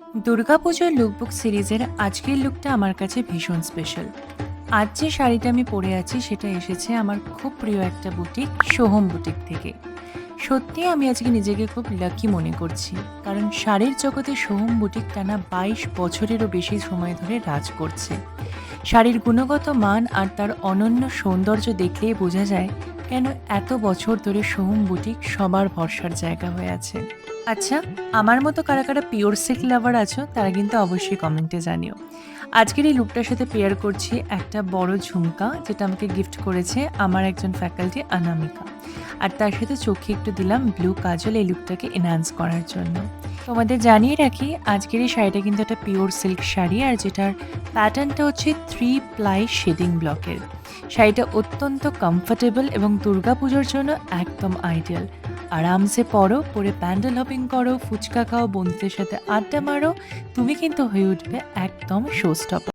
দুর্গাপুজোর লুকবুক সিরিজের আজকের লুকটা আমার কাছে ভীষণ স্পেশাল। আজ যে শাড়িটা আমি পরে আছি সেটা এসেছে আমার খুব প্রিয় একটা বুটিক, সোহম বুটিক থেকে। সত্যিই আমি আজকে নিজেকে খুব লাকি মনে করছি। কারণ শাড়ির জগতে সোহম বুটিক টানা ২২ বছরেরও বেশি সময় ধরে রাজ করছে। শাড়ির গুণগত মান আর তার অনন্য সৌন্দর্য দেখলেই বোঝা যায় কেন এত বছর ধরে সোহম বুটিক সবার ভরসার জায়গা হয়ে আছে। আচ্ছা, আমার মতো কারা কারা পিওর সিল্ক লাভার আছো তারা কিন্তু অবশ্যই কমেন্টে জানিও। আজকের এই লুকটার সাথে পেয়ার করছি একটা বড় ঝুমকা, যেটা আমাকে গিফট করেছে আমার একজন ফ্যাকাল্টি অনামিকা। আর তার সাথে চোখে একটু দিলাম ব্লু কাজল এই লুকটাকে এনহান্স করার জন্য। তোমাদের জানিয়ে রাখি, আজকের এই শাড়িটা কিন্তু একটা পিওর সিল্ক শাড়ি, আর যেটার প্যাটার্নটা হচ্ছে 3 প্লাই শেডিং ব্লকের। শাড়িটা অত্যন্ত কমফোর্টেবল এবং দুর্গাপুজোর জন্য একদম আইডিয়াল। আরামসে পরো, পরে প্যান্ডেল হপিং করো, ফুচকা খাও, বন্ধুদের সাথে আড্ডা মারো, তুমি কিন্তু হয়ে উঠবে একদম শো স্টপার।